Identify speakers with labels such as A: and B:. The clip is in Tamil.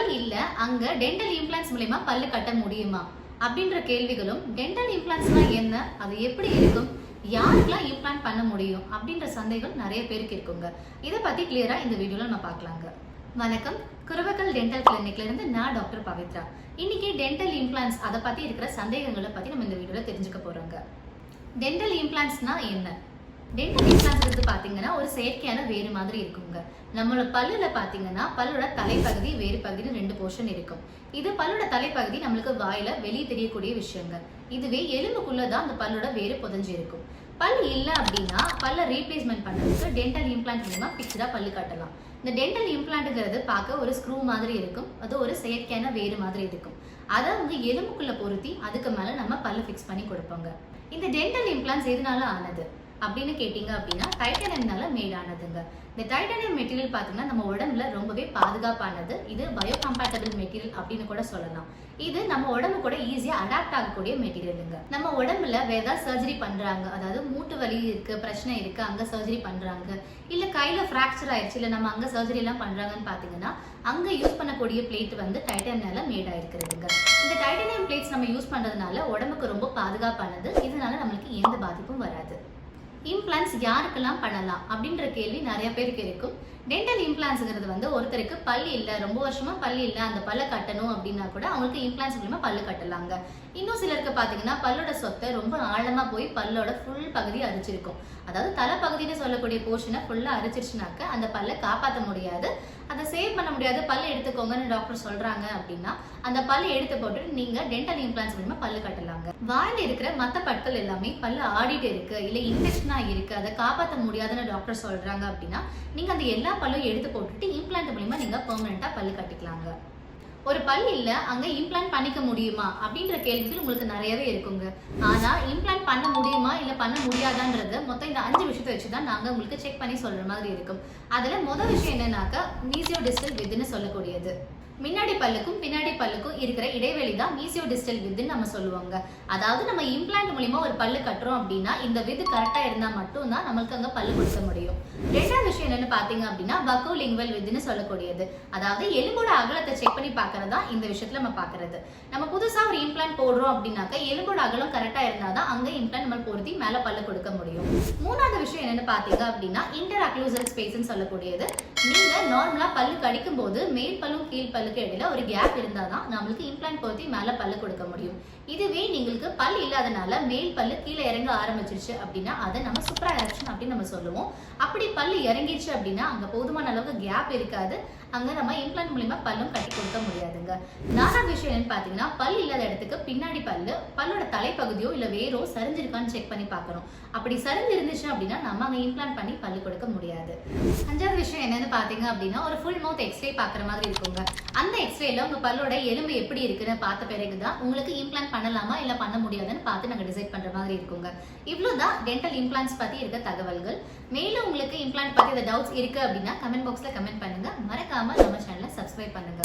A: பல் இல்ல அங்க டென்டல் இம்ப்ளான்ட்ஸ் மூலமா பல்லு கட்ட முடியுமா அப்படின்ற கேள்விகளும், டென்டல் இம்ப்ளான்ட்ஸ்னா என்ன, அது எப்படி இருக்கும், யாருக்கெல்லாம் இம்ப்ளான்ட் பண்ண முடியும் அப்படின்ற சந்தேகம் நிறைய பேருக்கு இருக்குங்க. இதை பத்தி கிளியரா இந்த வீடியோல நம்ம பார்க்கலாங்க. வணக்கம், குரவக்கல் டென்டல் கிளினிக்ல இருந்து நான் டாக்டர் பவித்ரா. இன்னைக்கு டென்டல் இம்ப்ளான்ட்ஸ் அதை பத்தி இருக்கிற சந்தேகங்களை பத்தி நம்ம இந்த வீடியோல தெரிஞ்சுக்க போறோங்க. டென்டல் இம்ப்ளான்ட்ஸ்னா என்ன? டென்டல் இம்ப்ளான்ட்ஸ் பாத்தீங்கன்னா ஒரு செயற்கையான வேறு மாதிரி இருக்குங்க. நம்மளோட பல்லுல பாத்தீங்கன்னா பல்லோட தலைப்பகுதி வேறு பகுதின்னு ரெண்டு போர்ஷன் இருக்கும். இது பல்லோட தலைப்பகுதி நம்மளுக்கு வாயில வெளியே தெரியக்கூடிய விஷயங்க. இதுவே எலும்புக்குள்ளதான் அந்த பல்லோட வேறு புதஞ்சு இருக்கும். பல் இல்ல அப்படின்னா பல்ல ரீப்ளேஸ்மெண்ட் பண்றதுக்கு டென்டல் இம்ப்ளான்ட் மூலமா பிக்ஸ்டா பல்லு கட்டலாம். இந்த டென்டல் இம்ப்ளான்ட்ங்கிறது பார்க்க ஒரு ஸ்க்ரூ மாதிரி இருக்கும். அது ஒரு செயற்கையான வேறு மாதிரி இருக்கும். அதை வந்து எலும்புக்குள்ள பொருத்தி அதுக்கு மேல நம்ம பல்ல பிக்ஸ் பண்ணி கொடுப்போங்க. இந்த டென்டல் இம்ப்ளான்ட்ஸ் எதனால ஆனது அப்படின்னு கேட்டீங்க அப்படின்னா டைட்டானியம்னால மேட் ஆனதுங்க. இந்த டைட்டானியம் மெட்டீரியல் பாத்தீங்கன்னா நம்ம உடம்புல ரொம்பவே பாதுகாப்பானது. இது பயோகம்பேட்டபிள் மெட்டீரியல் அப்படின்னு கூட சொல்லலாம். இது நம்ம உடம்பு கூட ஈஸியா அடாப்ட் ஆகக்கூடிய மெட்டீரியலுங்க. நம்ம உடம்புல வேற ஏதாவது சர்ஜரி பண்றாங்க, அதாவது மூட்டு வலி இருக்கு, பிரச்சனை இருக்கு, அங்க சர்ஜரி பண்றாங்க, இல்ல கையில பிராக்சர் ஆயிடுச்சு, இல்ல நம்ம அங்க சர்ஜரி எல்லாம் பண்றாங்கன்னு பாத்தீங்கன்னா அங்க யூஸ் பண்ணக்கூடிய பிளேட் வந்து டைட்டானியம்னால மேட் ஆயிருக்குதுங்க. இந்த டைட்டானியம் பிளேட்ஸ் நம்ம யூஸ் பண்றதுனால உடம்புக்கு ரொம்ப பாதுகாப்பானது. இதனால நம்மளுக்கு எந்த பாதிப்பும் வராது. இம்ப்ளான்ட்ஸ் யாருக்கெல்லாம் பண்ணலாம் அப்படின்ற கேள்வி நிறைய பேருக்கு இருக்கும். டென்டல் இம்ப்ளான்ட்ஸ்ங்கிறது வந்து ஒருத்தருக்கு பல்லு இல்லை, ரொம்ப வருஷமா பல்லு இல்லை, அந்த பல்லை கட்டணும் அப்படின்னா கூட அவங்களுக்கு இம்ப்ளான்ட்ஸ் மூலமா பல்லு கட்டலாங்க. இன்னும் சிலருக்கு பாத்தீங்கன்னா பல்லோட சொத்தை ரொம்ப ஆழமா போய் பல்லோட ஃபுல் பகுதி அரிச்சிருக்கும். அதாவது தலைப்பகுதின்னு சொல்லக்கூடிய போர்ஷனை ஃபுல்லா அரிச்சிருச்சுனாக்க அந்த பல்லை காப்பாற்ற முடியாது, அதை சேவ் பண்ண முடியாது, பல்ல எடுத்துக்கோங்கன்னு டாக்டர் சொல்றாங்க அப்படின்னா அந்த பல்லை எடுத்து போட்டு நீங்க டென்டல் இம்ப்ளான்ட்ஸ் மூலமா பல்லு கட்டலாங்க. வாயில இருக்கிற மத்த பற்கள் எல்லாமே பல்லு ஆடிட்டு இருக்கு, இல்ல இன்ஃபெக்ஷனா இருக்கு, அதை காப்பாற்ற முடியாதுன்னு டாக்டர் சொல்றாங்க அப்படின்னா நீங்க அந்த எல்லா பல்லும் எடுத்து போட்டுட்டு இம்ப்ளான்ட் மூலமா நீங்க பெர்மனண்டா பல்லு கட்டிக்கலாங்க. ஒரு பல் இல்ல அங்க இம்ப்ளான்ட் பண்ணிக்க முடியுமா அப்படின்ற கேள்விகள் உங்களுக்கு நிறையவே இருக்குங்க. ஆனா இம்ப்ளான்ட் பண்ண முடியுமா இல்ல பண்ண முடியாதான்றது மொத்தம் இந்த 5 விஷயத்தை வச்சுதான் நாங்க உங்களுக்கு செக் பண்ணி சொல்ற மாதிரி இருக்கும். அதுல முதல் விஷயம் என்னன்னாக்கா மீசியோ டிஸ்டல் வித்னு சொல்லக்கூடியது. முன்னாடி பல்லுக்கும் பின்னாடி பல்லுக்கும் இருக்கிற இடைவெளி தான் மீசியோ டிஸ்டல் வித்னு நம்ம சொல்லுவாங்க. அதாவது நம்ம இம்ப்ளான்ட் மூலமா ஒரு பல்லு கட்டுறோம் அப்படின்னா இந்த வித் கரெக்டா இருந்தா மட்டும் தான் நம்மளுக்கு அங்க பல்லு கொடுக்க முடியும். ரெண்டாவது விஷயம் என்னன்னு பாத்தீங்க அப்படின்னா பக்கோலிங்குவல் வித்னு சொல்லக்கூடியது. அதாவது எலும்போட அகலத்தை செக் பண்ணி பாக்குறதா இந்த விஷயத்துல நம்ம பாக்குறது. நம்ம புதுசா ஒரு இம்ப்ளான்ட் போடுறோம் அப்படின்னாக்க எலும்போட அகலம் கரெக்டா இருந்தாதான் அங்க இம்ப்ளான்ட் நம்ம பொருத்தி மேல பல்லு கொடுக்க முடியும். மூணாவது விஷயம் என்னன்னு பாத்தீங்க அப்படின்னா இன்டர் அக்ளூசல் ஸ்பேஸ்ன்னு சொல்லக்கூடியது. நீங்க நார்மலா பல்லு கடிக்கும் போது மேல் பல்லும் கீழ் பல்லுக்கு இடையில ஒரு கேப் இருந்தாதான் நம்மளுக்கு இம்ப்ளான்ட் பொருத்தி மேல பல்லு கொடுக்க முடியும். இதுவே நீங்களுக்கு பல் இல்லாதனால மேல் பல்லு கீழே இறங்க ஆரம்பிச்சிருச்சு அப்படின்னா அதை நம்ம சூப்பரா எரப்ஷன் அப்படின்னு நம்ம சொல்லுவோம். அப்படி பல்லு இறங்கிடுச்சு அப்படின்னா அங்க போதுமான அளவுக்கு கேப் இருக்காது, அங்க நம்ம இம்ப்ளான்ட் மூலமா பல்லும் கட்டி கொடுக்க முடியாதுங்க. நாலாவது விஷயம் என்னன்னு பாத்தீங்கன்னா பல் இல்லாத இடத்துக்கு பின்னாடி பல்லோட தலைப்பகுதியோ இல்ல வேறோ சரிஞ்சிருக்கான்னு செக் பண்ணி பார்க்கணும். அப்படி சரிஞ்சு இருந்துச்சு அப்படின்னா நம்ம அங்க இம்ப்ளான்ட் பண்ணி பல்லு கொடுக்க முடியாது. அஞ்சாவது விஷயம் என்னன்னு பாத்தீங்க அப்படின்னா ஒரு ஃபுல் மவுத் எக்ஸ்ரே பாக்குற மாதிரி இருக்குங்க. அந்த எக்ஸ்ரேல உங்க பல்லோட எலும்பு எப்படி இருக்குன்னு பார்த்த பிறகுதான் உங்களுக்கு இம்ப்ளான்ட் பண்ணலாமா இல்ல பண்ண முடியாதுன்னு பார்த்து நாங்க டிசைட் பண்ற மாதிரி இருக்குங்க. இவ்வளவுதான் டென்டல் இம்ப்ளான்ட்ஸ் பத்தி இருக்க தகவல்கள். மேலும் உங்களுக்கு இம்ப்ளான்ட் பத்தி டவுட்ஸ் இருக்கு அப்படின்னா கமெண்ட் பாக்ஸ்ல கமெண்ட் பண்ணுங்க. மறக்காம நம்ம சேனலை சப்ஸ்கிரைப் பண்ணுங்க.